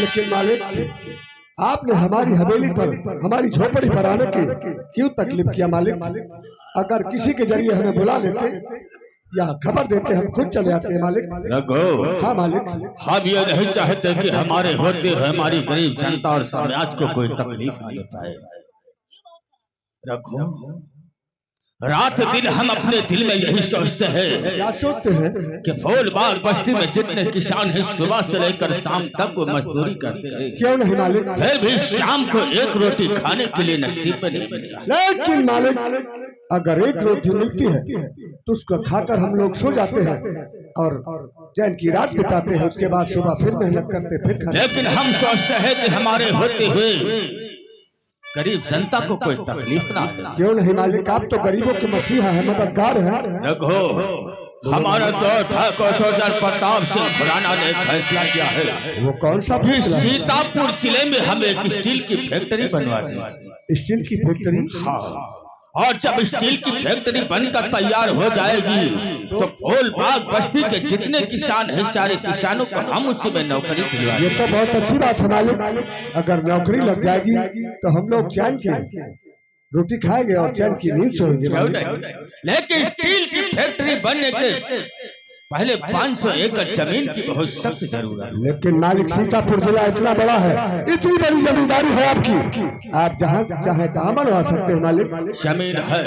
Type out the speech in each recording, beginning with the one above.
लेकिन मालिक, आपने हमारी हवेली पर, हमारी झोपड़ी पर आने की क्यों तकलीफ किया मालिक? अगर किसी के जरिए हमें बुला लेते या खबर देते, हम खुद चले आते हैं मालिक। रघु, हाँ मालिक। हम ये नहीं चाहते कि हमारे होते हुए हमारी गरीब जनता और समाज को कोई तकलीफ आने पाए। रघु, रात दिन हम अपने दिल में यही सोचते हैं। क्या सोचते हैं? कि फूलबाग बस्ती में जितने किसान हैं सुबह से लेकर शाम तक वो मजदूरी करते हैं। क्यों नहीं मालिक? फिर भी शाम को एक रोटी खाने के लिए नसीब में नहीं मिलता। लेकिन मालिक, अगर एक रोटी मिलती है तो उसको खाकर हम लोग सो जाते हैं और चैन की रात बिताते हैं। उसके बाद सुबह फिर मेहनत करते, फिर खाते। लेकिन हम सोचते हैं कि हमारे होते हुए गरीब जनता को कोई तकलीफ ना हो। क्यों नहीं मालिक? आप तो गरीबों के मसीहा है, मददगार है। रघु, हमारा तो ठाकुर प्रताप सिंह खुराना ने एक फैसला किया है। वो कौन सा फैसला? सीतापुर जिले में हम एक स्टील की फैक्ट्री बनवा दें। स्टील की फैक्ट्री? हाँ, और जब स्टील की फैक्ट्री बनकर तैयार हो जाएगी तो फूलबाग बस्ती के जितने किसान हैं सारे किसानों को हम उसी में नौकरी दिलवा। ये तो बहुत अच्छी बात है मालिक। अगर नौकरी लग जाएगी तो हम लोग चैन की रोटी खाएंगे और चैन की नींद सोएंगे। लेकिन स्टील की फैक्ट्री बनने के पहले 500 एकड़ जमीन की बहुत सख्त जरूरत है। लेकिन मालिक, सीतापुर जिला इतना बड़ा है, इतनी बड़ी जमींदारी है आपकी, आप जहाँ चाहे तहाँ बनवा सकते हैं मालिक। जमीन है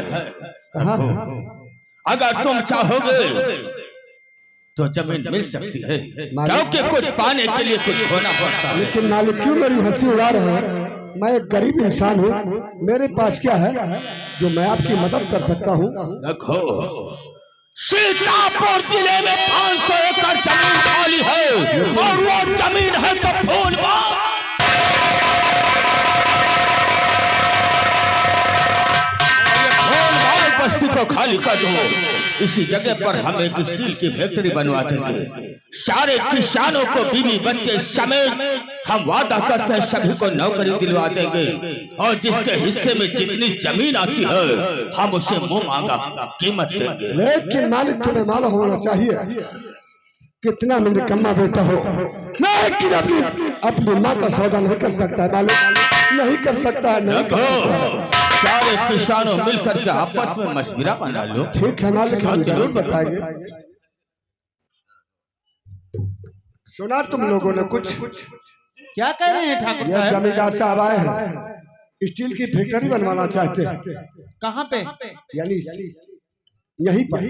कहाँ? अगर तुम चाहोगे तो जमीन मिल सकती है, क्योंकि कुछ पाने के लिए कुछ खोना पड़ता है। लेकिन मालिक, क्यों मेरी हंसी उड़ा रहे हैं? मैं एक गरीब इंसान हूँ, मेरे पास क्या है जो मैं आपकी मदद कर सकता हूँ? देखो, सीतापुर जिले में 500 एकड़ जमीन खाली है और वो जमीन है तो फूलबाग बस्ती को खाली कर दो। इसी जगह पर हम एक स्टील की फैक्ट्री बनवा देंगे। सारे किसानों को बीवी बच्चे समेत हम वादा करते हैं सभी को नौकरी दिलवा देंगे और जिसके हिस्से में जितनी जमीन आती है हम उसे मुंह मांगा कीमत देंगे। लेकिन मालिक, तुम्हें मालूम होना चाहिए कितना मैं निकम्मा बेटा हो, लेकिन अपनी माँ का सौदा नहीं कर सकता है मालिक, नहीं कर सकता है। नहीं कर सकता है। सारे किसानों मिलकर के आपस में मशवरा बना लो। ठीक है मालिक, हम जरूर बताएंगे। सुना तुम लोगों ने कुछ? क्या कह रहे हैं ठाकुर साहब? जमींदार साहब आए हैं, स्टील की फैक्ट्री बनवाना चाहते हैं। कहाँ पे? यानी यहीं पर।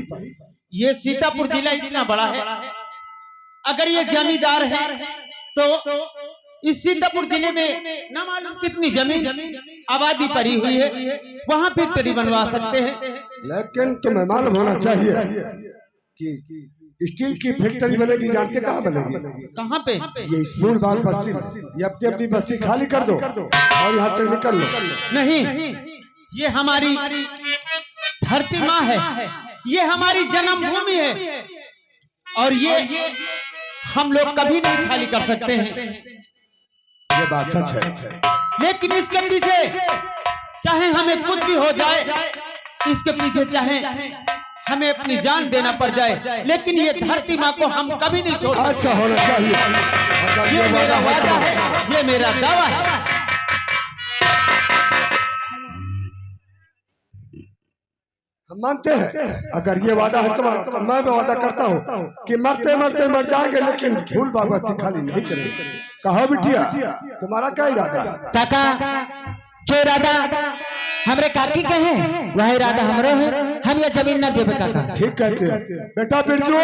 ये सीतापुर जिला इतना बड़ा है, अगर ये जमींदार है तो इस सीतापुर जिले में न मालूम कितनी जमीन आबादी पड़ी हुई है, वहाँ फैक्ट्री बनवा सकते हैं। लेकिन तुम्हें मालूम होना चाहिए कि स्टील की फैक्ट्री बनेगी, जानते कहाँ बनेगी? कहाँ पे? ये फूलबाग बस्ती में। ये अपनी अपनी बस्ती खाली कर दो और यहाँ से निकल लो। नहीं, ये हमारी धरती माँ है, ये हमारी जन्मभूमि है और ये हम लोग कभी नहीं खाली कर सकते हैं। ये बात सच है। लेकिन इसके पीछे चाहे हमें कुछ भी हो जाए, इसके पीछे चाहे हमें अपनी जान देना पड़ जाए, लेकिन ये धरती माँ को हम कभी नहीं छोड़। ऐसा होना चाहिए। ये मेरा वादा है, ये मेरा दावा है। हम मानते हैं, अगर ये वादा है तुम्हारा तो मैं भी वादा करता हूँ कि मरते मरते मर जाएंगे लेकिन फूलबाग बस्ती खाली नहीं करेंगे। कहो बिटिया, तुम्हारा क्या इरादा है? काका, जो इरादा हमरे काकी के है वह इरादा हमरो है, हम ये जमीन न देवे काका। ठीक कहते हैं बेटा। बिरजू,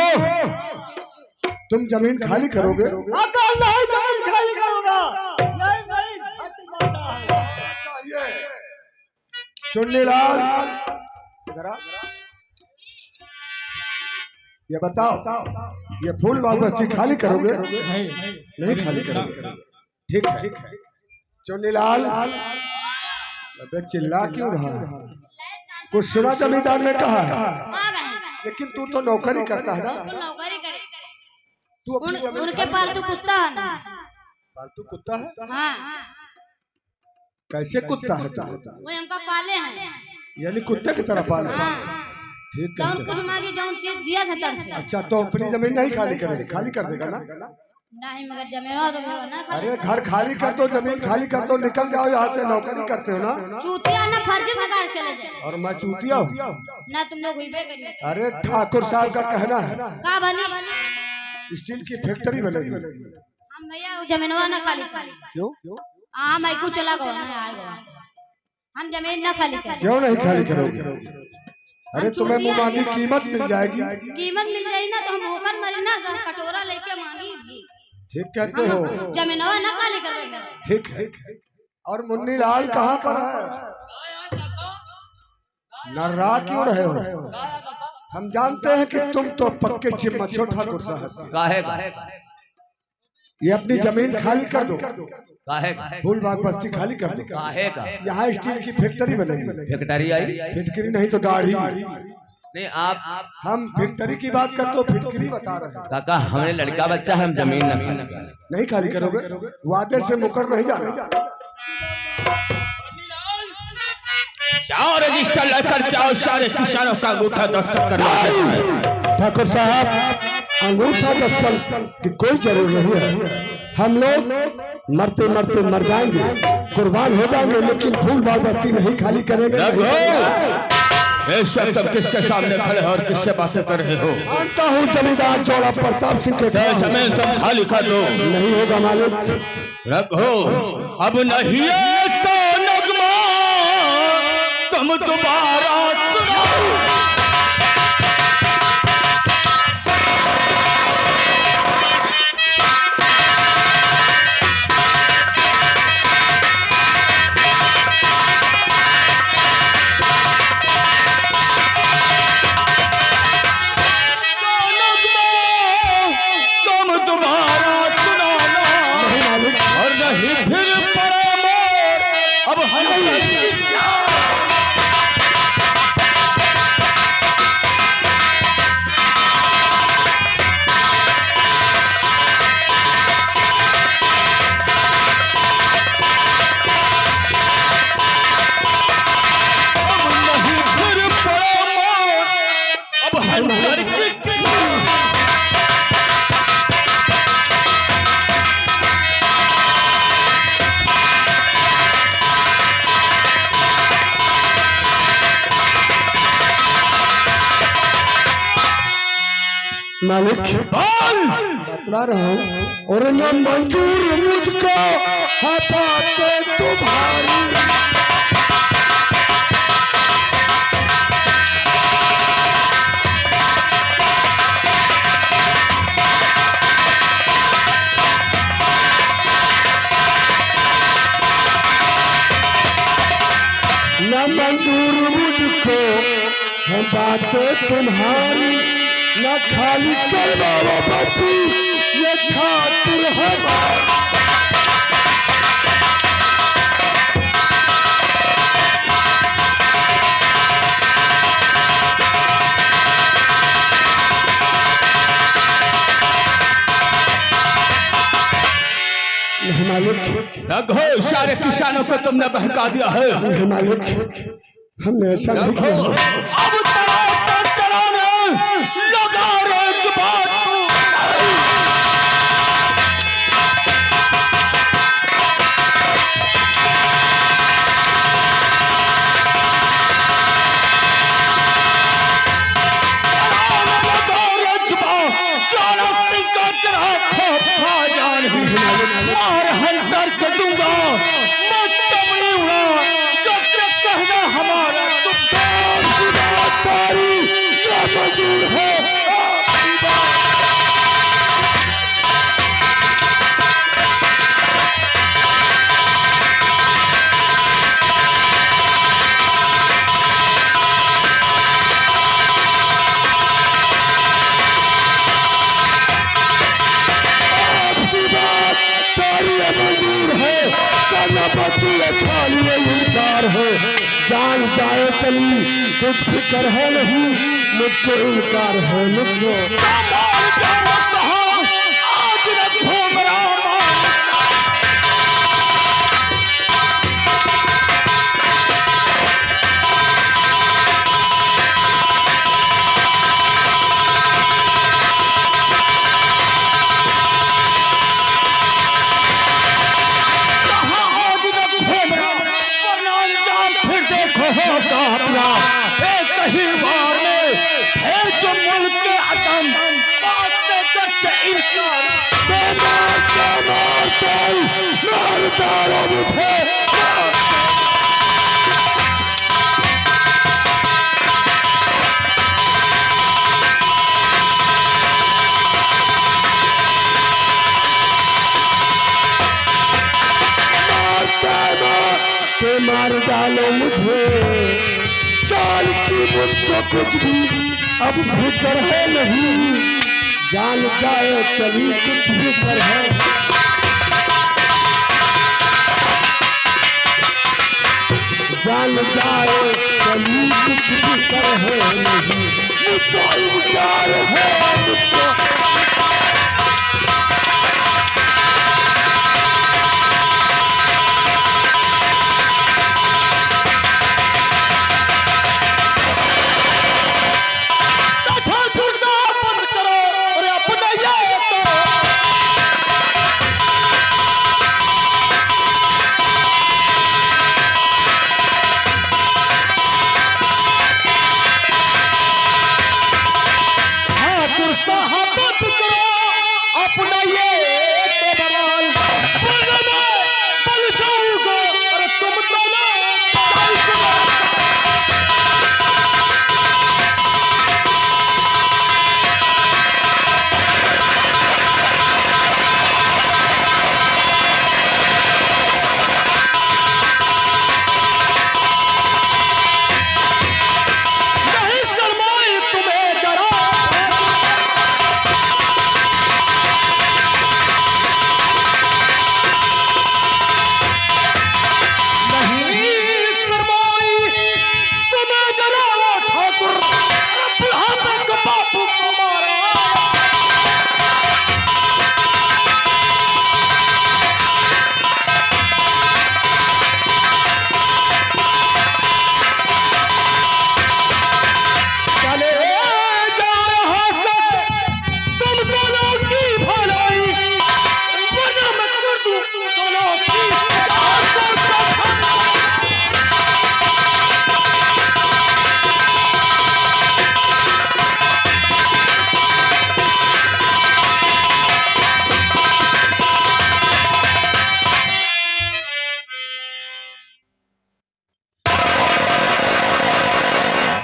तुम जमीन खाली करोगे? नहीं, जमीन खाली करूंगा। चुन्नीलाल, ये बताओ, ये फूलबाग बस्ती खाली करोगे? नहीं खाली करोगे। ठीक है। चुन्नीलाल, अबे चिल्ला क्यों रहा है? कुछ सुना जमींदार ने कहा है? लेकिन तू तो नौकरी करता है ना? नौकरी करे तू उनके पालतू कुत्ता है ना? पालतू कुत्ता है? हाँ। कैसे कुत्ता है तू? वो हमका पाले हैं, यानी कुत्ते की तरह पाले? हाँ। ठीक जौन है। कुछ मांगी, जौन चीज दिया था तर से। अच्छा, तो अपनी जमीन नहीं खाली करेगा? खाली कर देगा ना? नहीं मगर जमीन हो तो ना खाली। अरे घर खाली कर दो, जमीन खाली कर दो, निकल जाओ यहाँ से। नौकरी करते हो ना? चूतिया ना फर्जी में कार चले जाए। और मैं चूतिया हूँ? ना तुम लोग हुई करिए। अरे ठाकुर साहब का कहना है का बनी स्टील की फैक्ट्री बनेगी। हम भैया जमीनवा ना खाली कर। क्यों? हाँ मैं कुछ चला गो ना आएगा। हम जमीन ना खाली कर। क्यों नहीं खाली करोगे? अरे तुम्हें मुमानी कीमत मिल जाएगी। कीमत मिल जाएगी ना तो हम होकर मरी ना कटोरा लेके मांगी। ठीक कहते हो। जमीनवा ना खाली करोगे। ठीक है। और मुन्नी लाल कहाँ पर है? नर्रा क्यों रहे हो? हम जानते हैं कि तुम तो पक्के चिम्मच हो ठाकुर साहब। काहे ये अपनी जमीन खाली कर दो। काहे फूलबाग बस्ती खाली कर दो। काहे का? यहाँ स्टील की फैक्ट्री बनेगी। फैक्ट्री आई? फैक्ट्री नहीं तो दाढ़ी। नहीं आप हम फैक्ट्री की बात करते हो, फैक्ट्री बता रहे हैं। काका हमारे लड़का बच्चा है, हम जमीन नहीं खाली करोगे? वादे से मुकर नहीं जाना। जाओ रजिस्टर लेकर के आओ, सारे किसानों का अंगूठा दस्तखत करवा है। ठाकुर साहब अंगूठा दस्तखत की कोई जरूरत नहीं है। हम लोग मरते मरते मर जाएंगे, कुर्बान हो जाएंगे, लेकिन फूलबाग बस्ती नहीं खाली करेंगे। तुम किसके सामने खड़े हो और किससे बातें कर रहे हो? मानता हूँ जमींदार चौड़ा प्रताप सिंह के जमीन तुम खाली कर दो। नहीं होगा मालिक। रखो अब नहीं ऐसा नगमा तुम दोबारा सुनाओ। मालिक बतला रहा हूँ। और न मंजूर मुझको है बातें तुम्हारी। न मंजूर मुझको है बातें तुम्हारी, न खाली करवाओ बत्ती ये ठाकुर हमारा। नहीं मालिक। रघो सारे किसानों को तुमने बहका दिया है। नहीं मालिक, हमने ऐसा नहीं किया। अब लगा रे जुबान तू। और हंटर के दूंगा मैं चमड़ी उड़ा, जब तक कहना हमारा तारी ये मंजूर है। खाली इनकार है, जान जाए चली कुछ फिक्र है नहीं, मुझको इनकार है मुझको। आज घूम रहा से इनकार। मार डालो मुझे। मार डालो मुझे, चाल की मुझको कुछ भी अब फिक्र है नहीं, जान जाए चली कुछ फिक्र है। जान जाए चली कुछ फिक्र है नहीं, मुझको इंतजार है मुझको।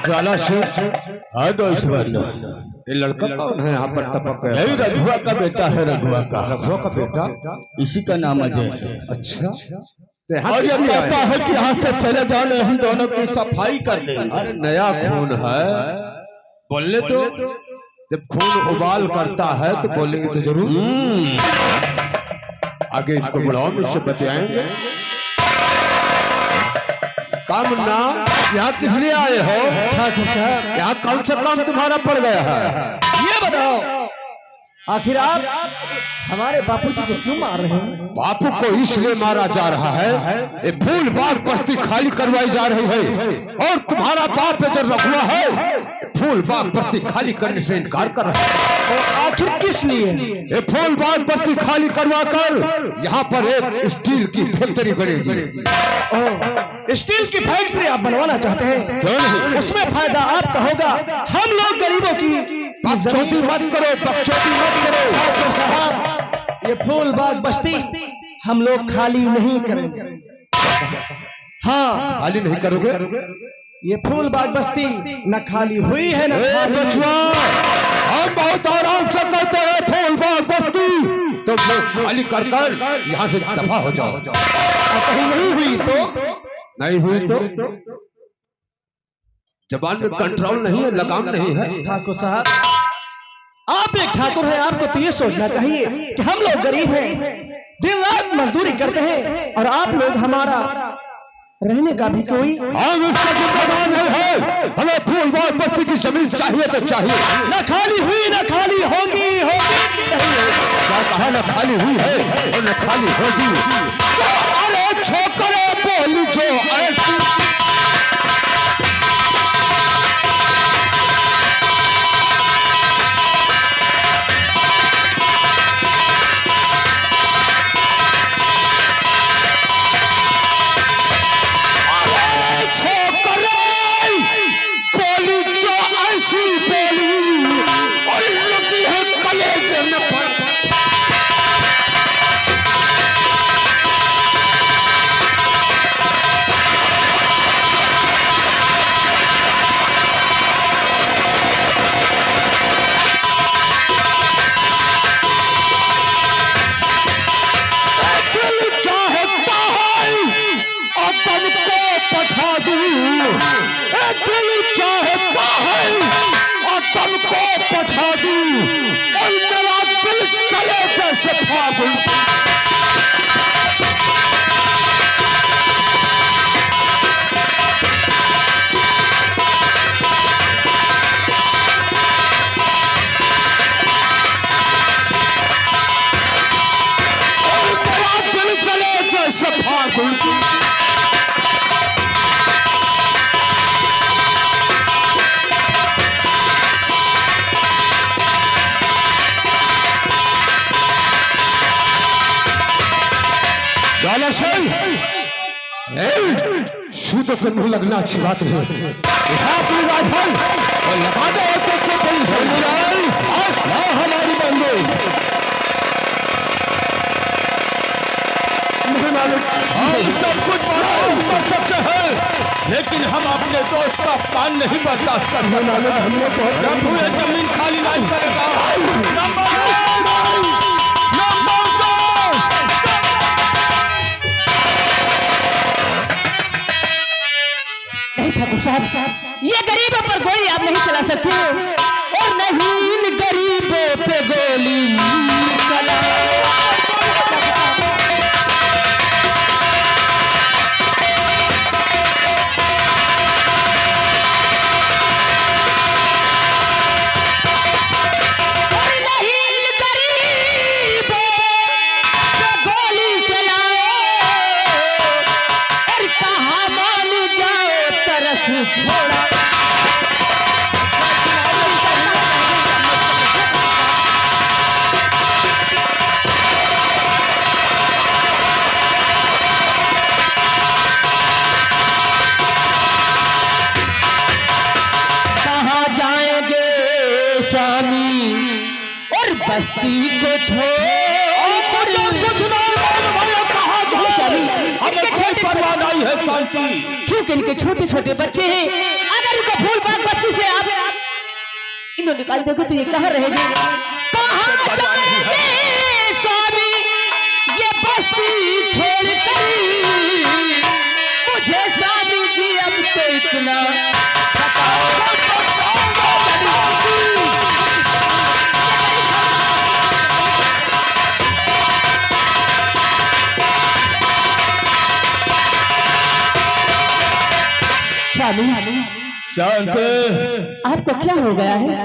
ज्वाला से हाँ दोस्त बनो, ये लड़का कौन है यहाँ पर टपक गया? यही रघुआ का बेटा है, रघुआ का बेटा, इसी का नाम अजय है। अच्छा, और ये कहता है कि यहाँ से चले जाने हम दोनों की सफाई कर देंगे। अरे नया खून है, बोलने तो जब खून उबाल करता है तो बोलेंगे तो जरूर। आगे इसको बुलाओ, मुझसे बताएंगे। काम ना यहाँ किस लिए आए हो? ठाकुर साहब, यहाँ कौन सा काम तुम्हारा पड़ गया है? ये बताओ, आखिर आप हमारे बापूजी को क्यों मार रहे हैं? बापू को इसलिए मारा जा रहा है, ये फूल बाग बस्ती खाली करवाई जा रही है, और तुम्हारा बाप जो रघुआ है फूल बाग बस्ती खाली करने से इनकार कर रहा है। और आखिर किस लिए? ये फूल बाग बस्ती खाली करवा कर यहाँ पर एक स्टील की फैक्ट्री बनेगी। स्टील की फैक्ट्री आप बनवाना चाहते हैं? क्यों नहीं? उसमें फायदा आपका होगा, हम लोग गरीबों की बकचोदी मत करो, बकचोदी मत करो। ठाकुर साहब, ये फूल बाग बस्ती हम लोग खाली नहीं करेंगे। हाँ, खाली नहीं करोगे? ये फूल बाग बस्ती न खाली हुई है न खाली। हम बहुत आराम से कहते हैं फूल बाग बस्ती, तो खाली कर कर यहाँ से दफा हो जाओ। कहीं नहीं हुई तो? नहीं हुई तो जबान में कंट्रोल नहीं है, लगाम नहीं है। ठाकुर साहब, आप एक ठाकुर हैं, आपको तो ये सोचना चाहिए कि हम लोग गरीब हैं, दिन रात मजदूरी करते हैं, और आप लोग हमारा रहने का भी कोई। हम इसका जिम्मेदार नहीं है, हमें फूल बाग बस्ती की जमीन चाहिए तो चाहिए। न खाली हुई न खाली होगी, क्या कहा? न खाली हुई है और न खाली होगी। तो अरे छोकरे बोली जो ऐसी बोली और लगी है कलेजे में शूटों को मुंह लगना अच्छी बात नहीं। अपनी राइफल और लगा दो हमारी बंदूक। नहीं मालिक, हम सब कुछ कर सकते हैं, लेकिन हम अपने दोस्त का अपमान नहीं बर्दाश्त करते। मालिक हमने बहुत प्रभु ये जमीन खाली नहीं करेगा। नहीं ठाकुर साहब, ये गरीबों पर गोली आप नहीं चला सकते हो, और नहीं इन गरीबों पे गोली चला। बस्ती को छोड़ कुछ नहीं है शांति, क्योंकि इनके छोटे छोटे बच्चे हैं। अगर इनको फूल बाग बस्ती से आप इन्हों निकाल दोगे तो ये कहाँ रहेंगे, कहाँ जाएंगे स्वामी ये बस्ती छोड़कर। मुझे स्वामी जी अब तो इतना शांत, आपको क्या हो गया है?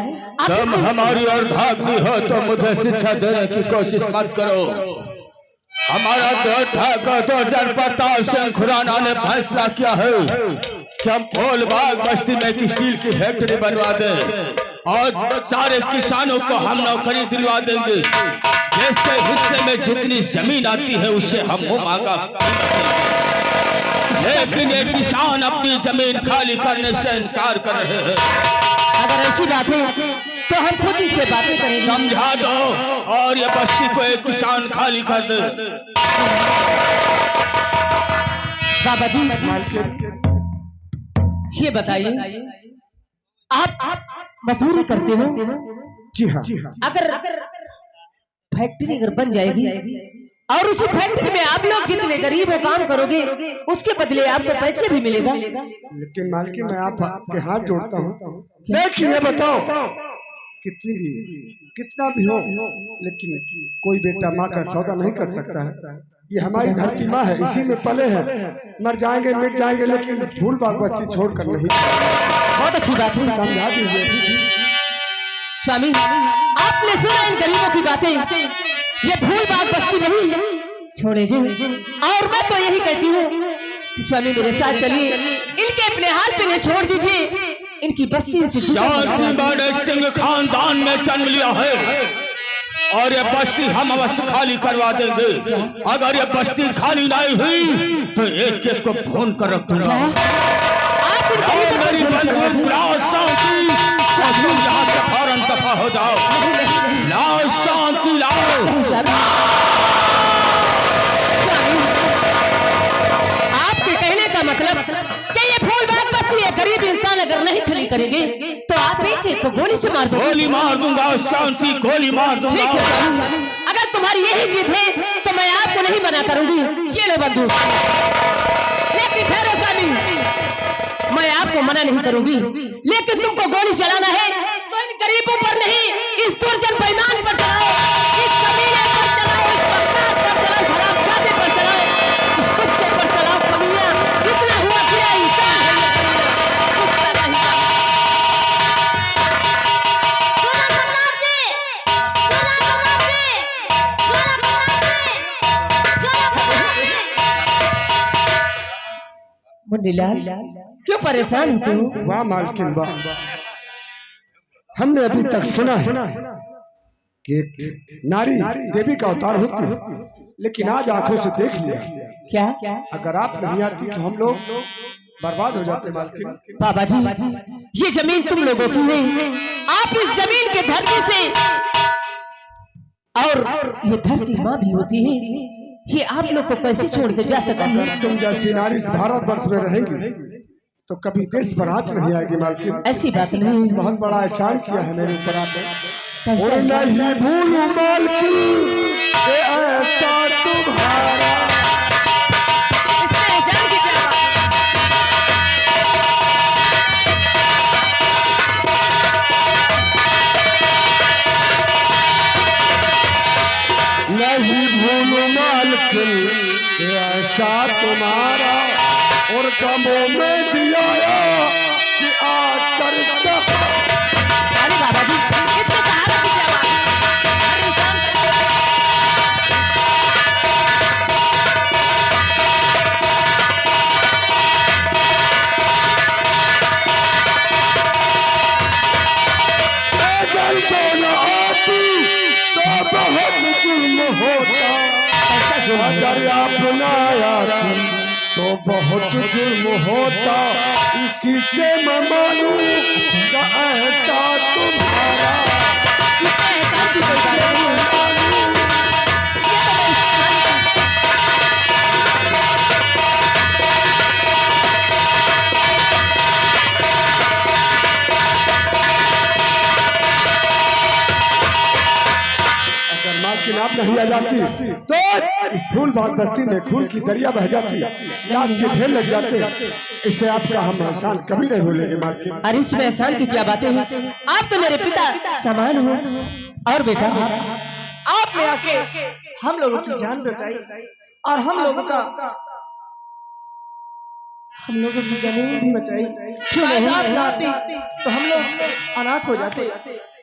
तुम हमारी ओर भागनी हो तो मुझे शिक्षा देने की कोशिश मत करो। हमारा ठाकुर 2015 से खुराना ने फैसला किया है कि हम फूलबाग बस्ती में एक स्टील की फैक्ट्री बनवा दें और सारे किसानों को हम नौकरी दिलवा देंगे। देश के हिस्से में जितनी जमीन आती है उससे हम मुंह मांगा, लेकिन ये किसान अपनी जमीन खाली करने से इनकार कर रहे हैं। अगर ऐसी बात है तो हम खुद इनसे बातें करेंगे। समझा दो और ये बस्ती को एक किसान खाली कर दे। बाबा जी ये बताइए, आप मजदूरी करते हो? जी हाँ। अगर फैक्ट्री अगर बन जाएगी और उसी फैक्ट्री में आप लोग जितने गरीब हो काम करोगे उसके बदले आपको पैसे भी मिलेगा। लेकिन मालकिन मैं आपके हाथ जोड़ता हूँ, देखिए बताओ कितना भी हो, लेकिन कोई बेटा माँ का सौदा नहीं कर सकता है। ये हमारी धरती माँ है, इसी में पले हैं, मर जाएंगे मिट जाएंगे, लेकिन फूल बाग बस्ती छोड़कर नहीं। बहुत अच्छी बात है, समझा दीजिए स्वामी। आपने सुना इन गरीबों की बातें, ये फूल बाग बस्ती नहीं छोड़ेंगे। और मैं तो यही कहती हूँ कि स्वामी मेरे साथ चलिए, इनके अपने हाल पे नहीं छोड़ दीजिए, इनकी बस्ती से शांति बड़े सिंह खानदान में जन्म लिया है और ये बस्ती हम अवश्य खाली करवा देंगे। अगर ये बस्ती खाली नहीं हुई तो एक एक को फोन कर रख दूंगा। मेरी बंदूक लाओ शांति, यहाँ से फौरन दफा हो जाओ। लाओ शांति। लाओ। आपके कहने का मतलब कि ये फूल बाग बच्ची है, गरीब इंसान अगर नहीं खली करेंगे तो आप एक एक को गोली से मार दो। गोली मार दूंगा शांति, गोली मार दूंगा। ठीक है स्वामी, अगर तुम्हारी यही जिद है तो मैं आपको नहीं मना करूंगी। ये ले बंदूक। लेकिन ठहरो स्वामी, मैं आपको मना नहीं करूंगी, लेकिन तुमको गोली चलाना है तो इन गरीबों पर नहीं, इस दुर्जन बेईमान पर चलाओ, इस कमीने पर चलाओ, इस बदमाश पर चलाओ, शराबजादे पर चलाओ, इस कुत्ते पर चलाओ। कमीना कितना हुआ किया इंसान है ये कमीना, कुत्ता नहीं। मुन्नीलाल, क्यों परेशान होते हो? वाह मालकिन वाह, हमने अभी तक सुना है कि एक नारी देवी का अवतार होती है, लेकिन आज आंखों से देख लिया। क्या? अगर आप नहीं आती तो हम लोग बर्बाद हो जाते मालकिन। बाबा जी, ये जमीन तुम लोगों की है, आप इस जमीन के धरती से, और ये धरती माँ भी होती है, ये आप लोग को कैसे छोड़ के जा सकती है? अगर तुम जैसी नारी इस भारतवर्ष में रहेंगी तो कभी देश पर आँच नहीं आएगी मालकिन। ऐसी बात नहीं है। बहुत बड़ा एहसान किया है मेरे ऊपर आपने। कैसा और एहसान? नहीं भूलूं मालकिन ये ऐसा तुम्हारा। इसमें एहसान की क्या बात है? नहीं भूलूं मालकिन ये ऐसा तुम्हारा, और गमों में दिया कि आकर सब। अरे बाबा जी, इतने कहावत की क्या बात है? हर इंसान अगर जो न आती तो बहुत जुर्म होता, अगर आप न आती तो बहुत जुर्म होता। इसी से मैं मानूं ऐसा तुम्हारा। इतने एहसान की कोई बात नहीं है। ये तो मैं अगर मालकिन आप नहीं आ जाती तो इस फूल बाग बस्ती में खून की दरिया बह जाती, लाश के ढेर लग जाते। इसे आपका हम एहसान कभी नहीं भूलेंगे मालकिन। अरे इसमें एहसान की क्या बातें हैं? आप तो मेरे पिता समान हो। और बेटा, आपने आके हम लोगों की जान बचाई और हम लोगों की जमीन भी बचाई। क्यों नहीं? आप ना आती तो हम लोग अनाथ हो जाते,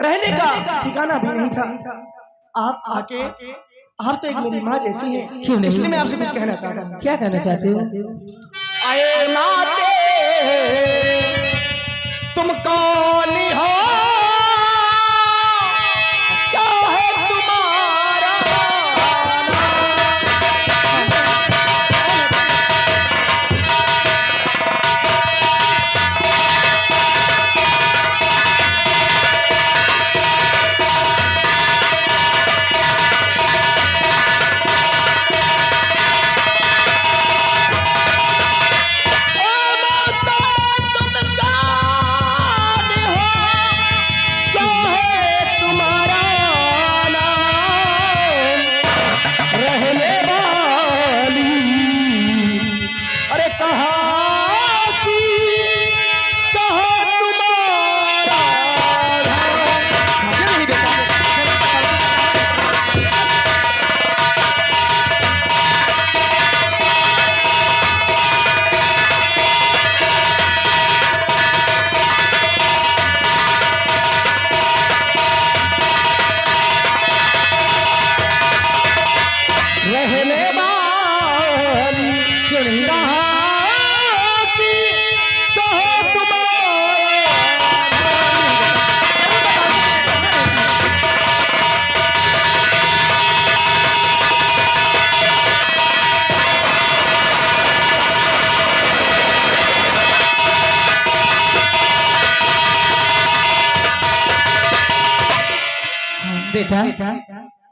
रहने का ठिकाना भी नहीं था। आप आके, आप तो एक मेरी माँ जैसी है। क्यों नहीं? इसलिए मैं आपसे कुछ कहना चाहता हूँ। क्या कहना चाहते हो? आए नाते तुम कौन हो, क्या है तुम्हारा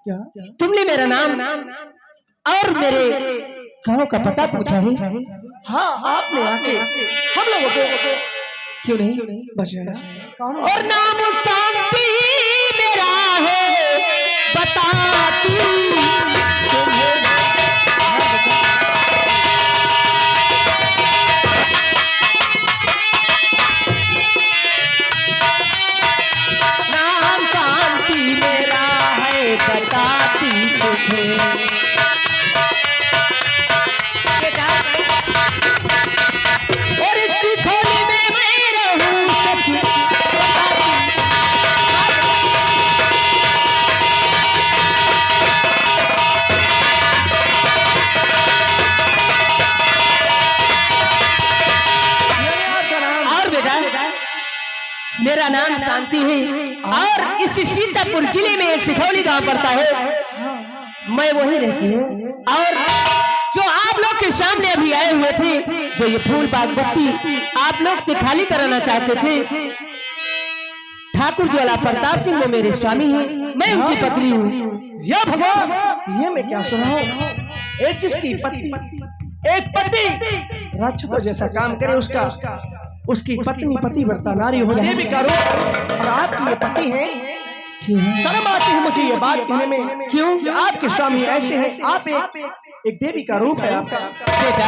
क्या? तुमने मेरा नाम और मेरे गांव का पता पूछा है? हाँ, आपने आके हम लोगों को क्यों नहीं बचाया? कौन? और नाम शांति मेरा है बताती नाम शांति मेरा है बताती तुम्हें। और इस खोली में मैं रहूं सच और बेटा मेरा नाम शांति है और इस सीतापुर जिले में एक सिखौली गांव पड़ता है, मैं वहीं रहती हूँ। और जो आप लोग के सामने अभी आए हुए थे, जो ये फूल बाग बत्ती आप लोग से खाली कराना चाहते थे, ठाकुर ज्वाला प्रताप सिंह वो मेरे स्वामी हैं, मैं उनकी पत्नी हूँ। या भगवान, ये मैं क्या सुना हूँ? एक जिसकी पत्नी, एक पति राक्षसों जैसा काम करे, उसकी पत्नी पतिव्रता नारी हो, देवी का रूप, और आपकी ये पति है। शर्म आती है मुझे ये बात कहने में। क्यों? आपके स्वामी ऐसे हैं, आप एक देवी का रूप है आपका। बेटा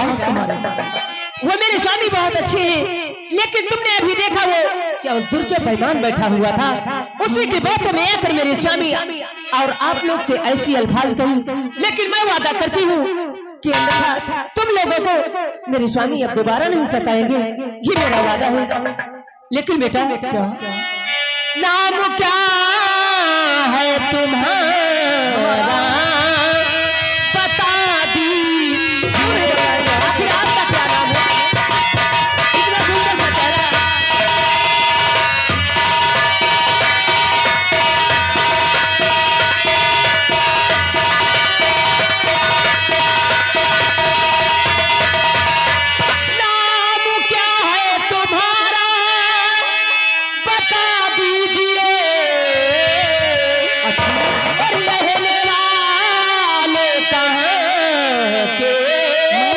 वो मेरे स्वामी बहुत अच्छे हैं, लेकिन तुमने अभी देखा वो दुर्जय बेईमान बैठा हुआ था, उसी की बातों में आकर मेरे स्वामी और आप लोग से ऐसी अल्फाज कही, लेकिन मैं वादा करती हूँ कि अन्यथा तुम लोगों को मेरे स्वामी अब दोबारा नहीं सताएंगे, ये मेरा वादा है। लेकिन बेटा क्या? नाम क्या है तुम्हारा बता दी, आखिर आपका क्या नाम है? इतना सुंदर सा चेहरा। नाम क्या है तुम्हारा बता दीजिए, और रहने वाले कहाँ के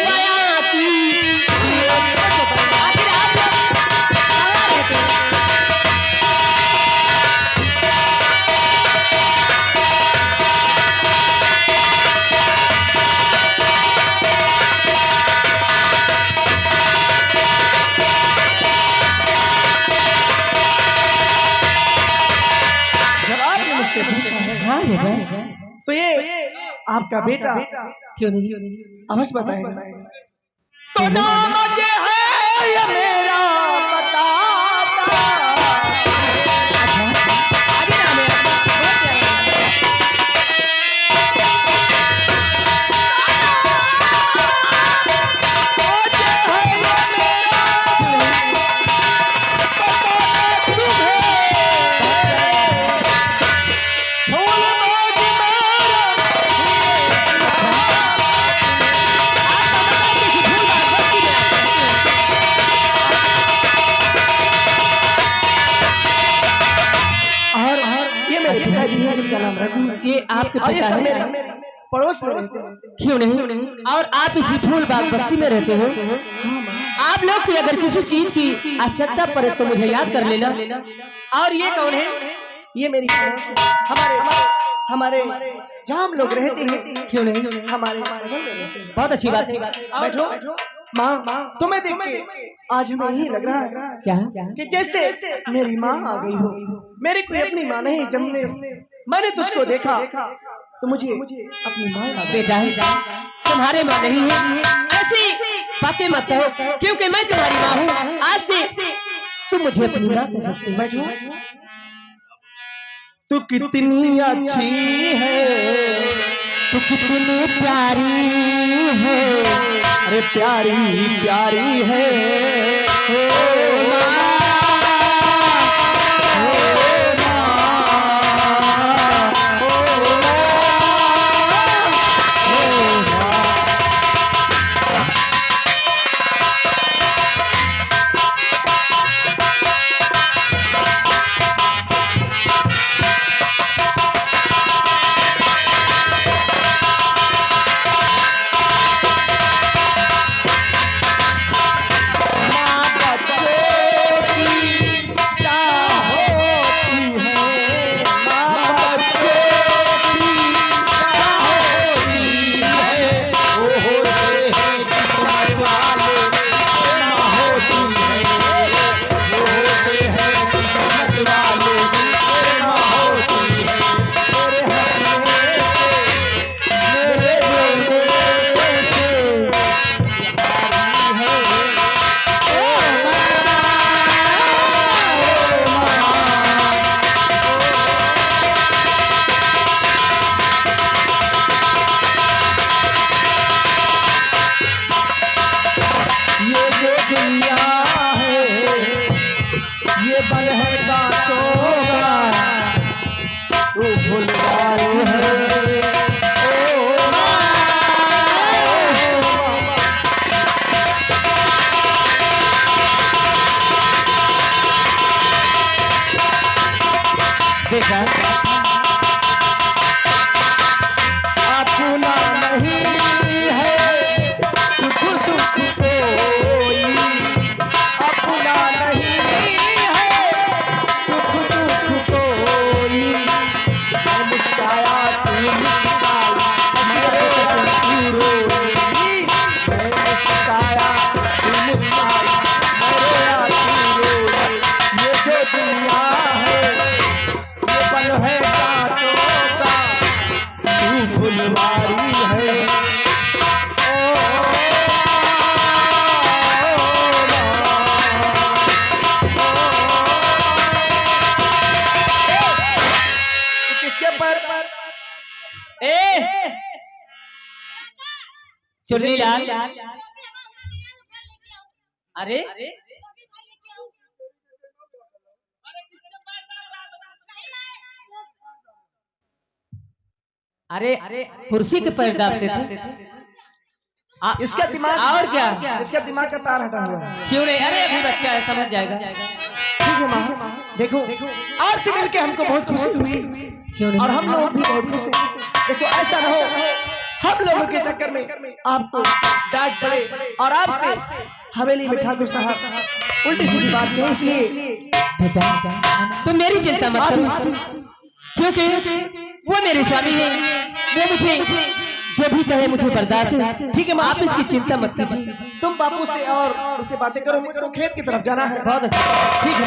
बयां कीजिए। आखिर आप लोग कहाँ रहते हैं? जब आपने मुझसे पूछा है हाँ बेटा, तो ये आपका बेटा क्यों नहीं? अवश्य बताएंगे। तो नाम ये है ये मेरा बताता। आगे नाम है आपका, बहुत प्यारा नाम है। पिताजी हैं जिनका नाम रघु। ये आपके और ये पिता सब हैं? मेरे पड़ोस में रहते हैं। क्यों नहीं? और आप इसी फूल बाग बस्ती में रहते हो? हाँ माँ। आप लोग की अगर किसी चीज की आवश्यकता पड़े तो मुझे याद कर लेना। और ये कौन है? ये मेरी पड़ोस है। हमारे जहाँ हम लोग रहते हैं, क्यों नहीं? हमारे बगल में रहते हैं। बहुत अच्छी बात है। बैठो। माँ, तुम्हें देख के आज हमें यही लग रहा है क्या? कि जैसे मेरी माँ आ गई हो। मेरी कोई अपनी माँ नहीं, जब मैंने तुझको देखा तो मुझे अपनी माँ याद आई। बेटा तुम्हारे माँ नहीं है, ऐसी बातें मत कहो, क्योंकि मैं तुम्हारी माँ हूँ। आज से तुम मुझे अपनी माँ कह सकते हो। बैठो। तू कितनी अच्छी है, तू कितनी प्यारी है, अरे प्यारी प्यारी है ओ माँ, फुलवारी है। किसके पर चुन्नी लाल, अरे अरे कुर्सी के पैर दाबते थे। इसका दिमाग और क्या, इसका दिमाग का तार हटा हुआ है। क्यों नहीं, अरे अभी बच्चा है, समझ जाएगा। ठीक है माँ, देखो आपसे मिलके हमको बहुत खुशी हुई क्यों नहीं, और हम लोग भी बहुत खुश हैं। देखो ऐसा ना हो हम लोगों के चक्कर में आपको डांट पड़े और आपसे हवेली में ठाकुर साहब उल्टी सीधी बात कहें, इसलिए बेटा तुम मेरी चिंता मत करो, क्योंकि वो मेरे स्वामी है, वो मुझे जो भी कहे मुझे बर्दाश्त है। ठीक है, आप इसकी चिंता मत कीजिए। तुम बापू से और उससे बातें करो, मुझे खेत की तरफ जाना है। बहुत अच्छा, ठीक है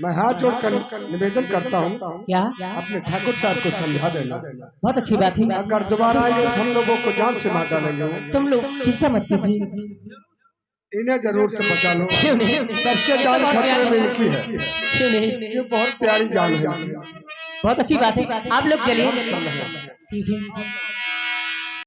मैं हाथ जोड़कर निवेदन करता हूँ, क्या अपने ठाकुर साहब को समझा देना। बहुत अच्छी बात है। अगर दोबारा आएंगे तो हम लोगों को जान से मार डालेंगे वो। तुम लोग चिंता मत कीजिए। इन्हें जरूर से बचा लो। क्यों नहीं, सबसे जान खतरे में इनकी है। क्यों नहीं, ये बहुत प्यारी जान है। बहुत अच्छी बात है। आप लोग चलिए, ठीक है।